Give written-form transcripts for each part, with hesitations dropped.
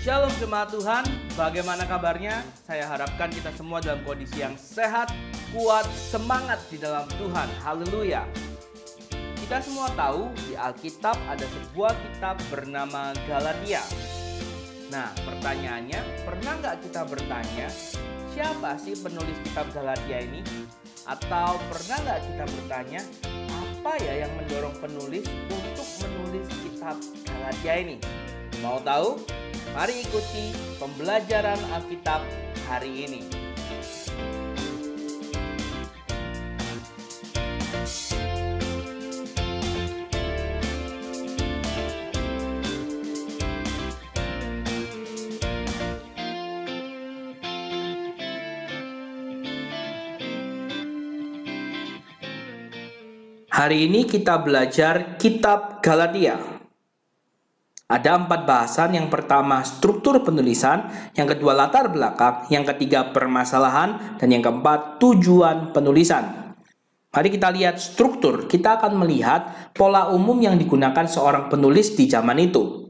Shalom jemaat Tuhan, bagaimana kabarnya? Saya harapkan kita semua dalam kondisi yang sehat, kuat, semangat di dalam Tuhan. Haleluya. Kita semua tahu di Alkitab ada sebuah kitab bernama Galatia. Nah, pertanyaannya, pernah nggak kita bertanya, siapa sih penulis kitab Galatia ini? Atau pernah nggak kita bertanya, apa ya yang mendorong penulis untuk menulis kitab Galatia ini? Mau tahu? Mari ikuti pembelajaran Alkitab hari ini. Hari ini kita belajar kitab Galatia. Ada 4 bahasan, yang pertama struktur penulisan, yang kedua latar belakang, yang ketiga permasalahan, dan yang keempat tujuan penulisan. Mari kita lihat struktur. Kita akan melihat pola umum yang digunakan seorang penulis di zaman itu.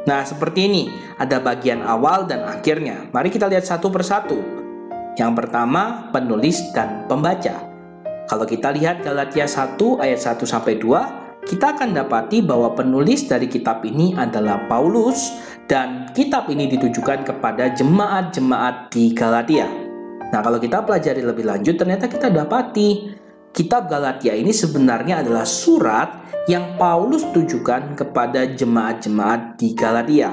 Nah, seperti ini, ada bagian awal dan akhirnya. Mari kita lihat satu persatu. Yang pertama, penulis dan pembaca. Kalau kita lihat Galatia 1 ayat 1-2, kita akan dapati bahwa penulis dari kitab ini adalah Paulus dan kitab ini ditujukan kepada jemaat-jemaat di Galatia. Nah, kalau kita pelajari lebih lanjut, ternyata kita dapati kitab Galatia ini sebenarnya adalah surat yang Paulus tujukan kepada jemaat-jemaat di Galatia.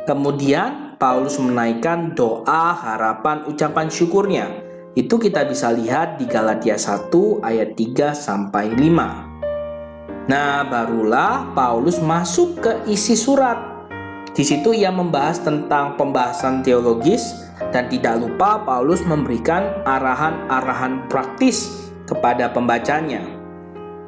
Kemudian Paulus menaikkan doa, harapan, ucapan syukurnya. Itu kita bisa lihat di Galatia 1 ayat 3-5. Nah, barulah Paulus masuk ke isi surat. Di situ ia membahas tentang pembahasan teologis dan tidak lupa Paulus memberikan arahan-arahan praktis kepada pembacanya.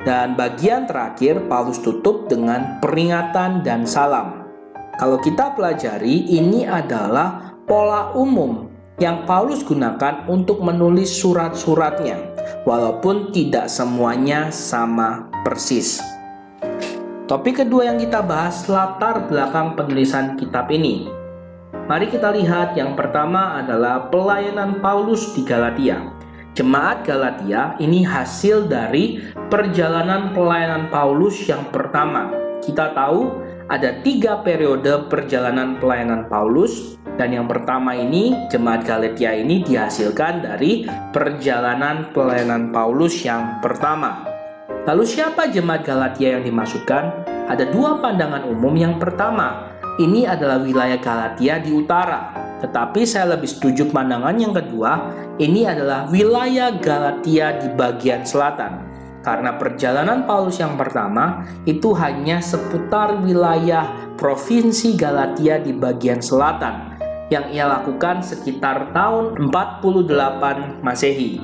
Dan bagian terakhir Paulus tutup dengan peringatan dan salam. Kalau kita pelajari, ini adalah pola umum yang Paulus gunakan untuk menulis surat-suratnya, walaupun tidak semuanya sama persis. Topik kedua yang kita bahas, latar belakang penulisan kitab ini. Mari kita lihat, yang pertama adalah pelayanan Paulus di Galatia. Jemaat Galatia ini hasil dari perjalanan pelayanan Paulus yang pertama. Kita tahu ada 3 periode perjalanan pelayanan Paulus. Dan yang pertama ini, jemaat Galatia ini dihasilkan dari perjalanan pelayanan Paulus yang pertama. Lalu siapa jemaat Galatia yang dimaksudkan? Ada 2 pandangan umum. Yang pertama, ini adalah wilayah Galatia di utara. Tetapi saya lebih setuju pandangan yang kedua, ini adalah wilayah Galatia di bagian selatan. Karena perjalanan Paulus yang pertama itu hanya seputar wilayah provinsi Galatia di bagian selatan, yang ia lakukan sekitar tahun 48 Masehi.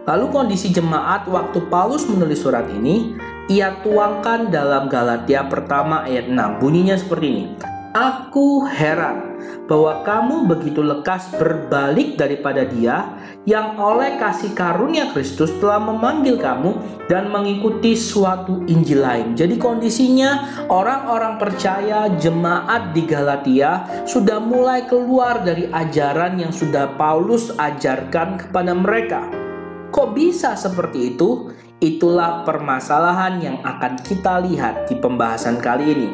Lalu kondisi jemaat waktu Paulus menulis surat ini, ia tuangkan dalam Galatia pertama ayat 6. Bunyinya seperti ini. Aku heran bahwa kamu begitu lekas berbalik daripada Dia yang oleh kasih karunia Kristus telah memanggil kamu dan mengikuti suatu Injil lain. Jadi kondisinya orang-orang percaya, jemaat di Galatia sudah mulai keluar dari ajaran yang sudah Paulus ajarkan kepada mereka. Kok bisa seperti itu? Itulah permasalahan yang akan kita lihat di pembahasan kali ini.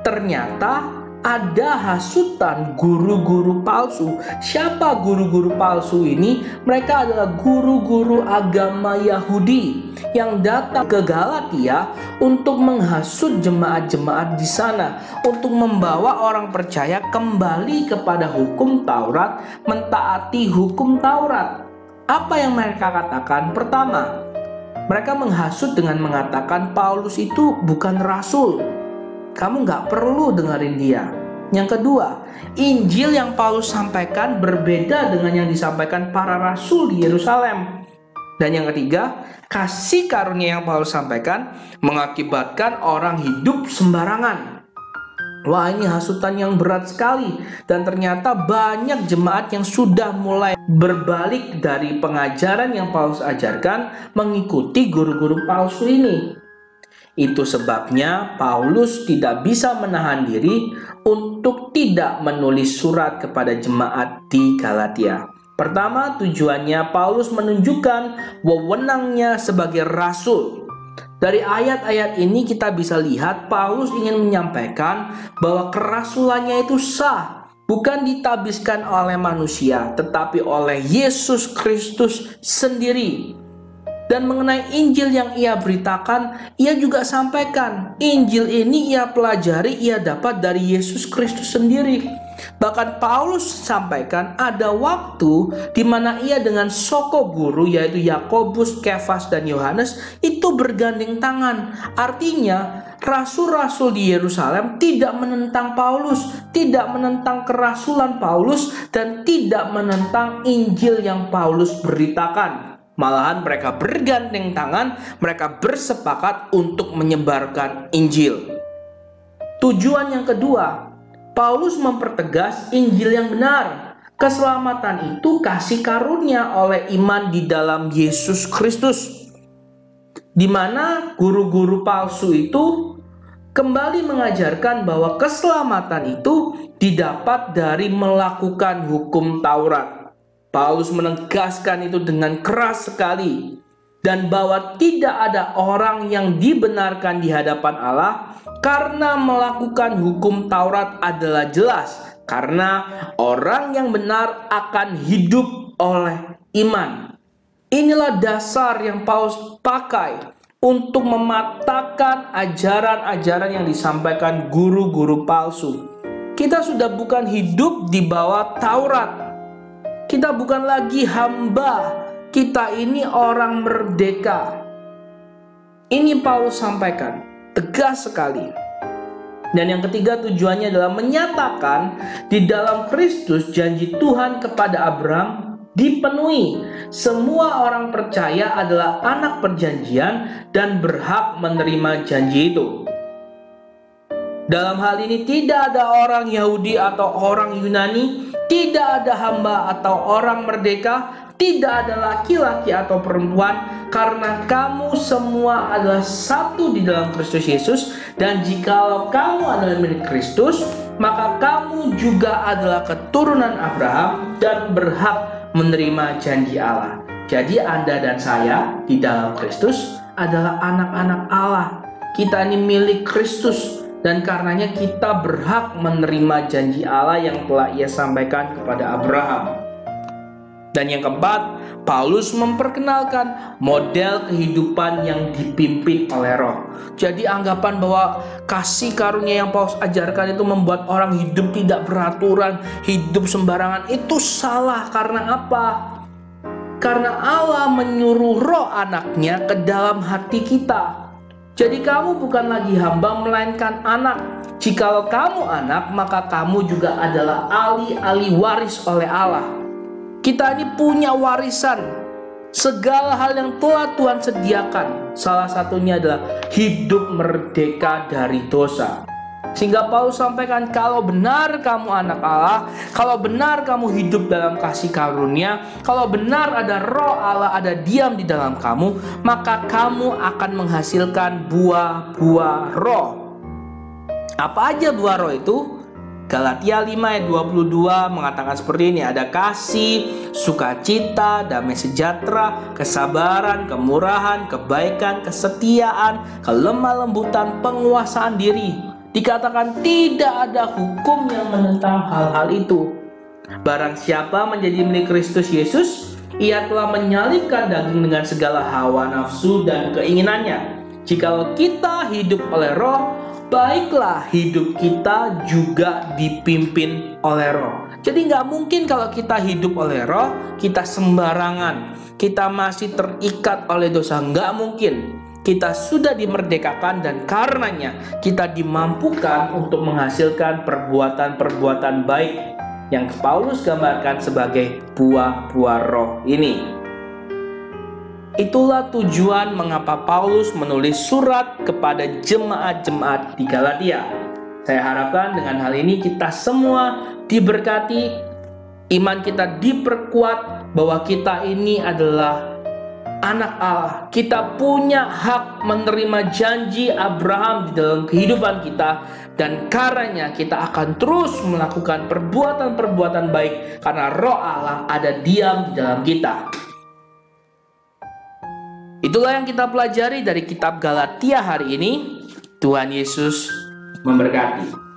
Ternyata ada hasutan guru-guru palsu. Siapa guru-guru palsu ini? Mereka adalah guru-guru agama Yahudi yang datang ke Galatia untuk menghasut jemaat-jemaat di sana, untuk membawa orang percaya kembali kepada hukum Taurat, mentaati hukum Taurat. Apa yang mereka katakan? Pertama, mereka menghasut dengan mengatakan Paulus itu bukan rasul. Kamu nggak perlu dengerin dia. Yang kedua, Injil yang Paulus sampaikan berbeda dengan yang disampaikan para rasul di Yerusalem. Dan yang ketiga, kasih karunia yang Paulus sampaikan mengakibatkan orang hidup sembarangan. Wah, ini hasutan yang berat sekali. Dan ternyata banyak jemaat yang sudah mulai berbalik dari pengajaran yang Paulus ajarkan, mengikuti guru-guru palsu ini. Itu sebabnya Paulus tidak bisa menahan diri untuk tidak menulis surat kepada jemaat di Galatia. Pertama, tujuannya Paulus menunjukkan wewenangnya sebagai rasul. Dari ayat-ayat ini kita bisa lihat Paulus ingin menyampaikan bahwa kerasulannya itu sah, bukan ditabiskan oleh manusia, tetapi oleh Yesus Kristus sendiri. Dan mengenai Injil yang ia beritakan, ia juga sampaikan, Injil ini ia pelajari, ia dapat dari Yesus Kristus sendiri. Bahkan Paulus sampaikan ada waktu di mana ia dengan soko guru yaitu Yakobus, Kefas, dan Yohanes itu bergandeng tangan. Artinya rasul-rasul di Yerusalem tidak menentang Paulus, tidak menentang kerasulan Paulus, dan tidak menentang Injil yang Paulus beritakan. Malahan mereka bergandeng tangan, mereka bersepakat untuk menyebarkan Injil. Tujuan yang kedua, Paulus mempertegas Injil yang benar. Keselamatan itu kasih karunia oleh iman di dalam Yesus Kristus. Di mana guru-guru palsu itu kembali mengajarkan bahwa keselamatan itu didapat dari melakukan hukum Taurat. Paulus menegaskan itu dengan keras sekali, dan bahwa tidak ada orang yang dibenarkan di hadapan Allah karena melakukan hukum Taurat adalah jelas, karena orang yang benar akan hidup oleh iman. Inilah dasar yang Paulus pakai untuk mematahkan ajaran-ajaran yang disampaikan guru-guru palsu. Kita sudah bukan hidup di bawah Taurat. Kita bukan lagi hamba, kita ini orang merdeka. Ini Paulus sampaikan, tegas sekali. Dan yang ketiga tujuannya adalah menyatakan di dalam Kristus janji Tuhan kepada Abraham dipenuhi. Semua orang percaya adalah anak perjanjian dan berhak menerima janji itu. Dalam hal ini tidak ada orang Yahudi atau orang Yunani, tidak ada hamba atau orang merdeka, tidak ada laki-laki atau perempuan, karena kamu semua adalah satu di dalam Kristus Yesus. Dan jikalau kamu adalah milik Kristus, maka kamu juga adalah keturunan Abraham dan berhak menerima janji Allah. Jadi Anda dan saya di dalam Kristus adalah anak-anak Allah. Kita ini milik Kristus, dan karenanya kita berhak menerima janji Allah yang telah Ia sampaikan kepada Abraham. Dan yang keempat, Paulus memperkenalkan model kehidupan yang dipimpin oleh Roh. Jadi anggapan bahwa kasih karunia yang Paulus ajarkan itu membuat orang hidup tidak beraturan, hidup sembarangan, itu salah. Karena apa? Karena Allah menyuruh Roh Anaknya ke dalam hati kita. Jadi kamu bukan lagi hamba melainkan anak. Jikalau kamu anak, maka kamu juga adalah ahli waris oleh Allah. Kita ini punya warisan, segala hal yang telah Tuhan sediakan. Salah satunya adalah hidup merdeka dari dosa. Sehingga Paulus sampaikan, kalau benar kamu anak Allah, kalau benar kamu hidup dalam kasih karunia, kalau benar ada Roh Allah ada diam di dalam kamu, maka kamu akan menghasilkan buah-buah Roh. Apa aja buah Roh itu? Galatia 5 ayat 22 mengatakan seperti ini, ada kasih, sukacita, damai sejahtera, kesabaran, kemurahan, kebaikan, kesetiaan, kelemah lembutan, penguasaan diri. Dikatakan tidak ada hukum yang menentang hal-hal itu. Barang siapa menjadi milik Kristus Yesus, ia telah menyalibkan daging dengan segala hawa nafsu dan keinginannya. Jikalau kita hidup oleh Roh, baiklah hidup kita juga dipimpin oleh Roh. Jadi nggak mungkin kalau kita hidup oleh Roh, kita sembarangan, kita masih terikat oleh dosa. Nggak mungkin. Kita sudah dimerdekakan dan karenanya kita dimampukan untuk menghasilkan perbuatan-perbuatan baik yang Paulus gambarkan sebagai buah-buah Roh ini. Itulah tujuan mengapa Paulus menulis surat kepada jemaat-jemaat di Galatia. Saya harapkan dengan hal ini kita semua diberkati, iman kita diperkuat, bahwa kita ini adalah anak Allah. Kita punya hak menerima janji Abraham di dalam kehidupan kita, dan karenanya kita akan terus melakukan perbuatan-perbuatan baik karena Roh Allah ada diam di dalam kita. Itulah yang kita pelajari dari kitab Galatia hari ini. Tuhan Yesus memberkati.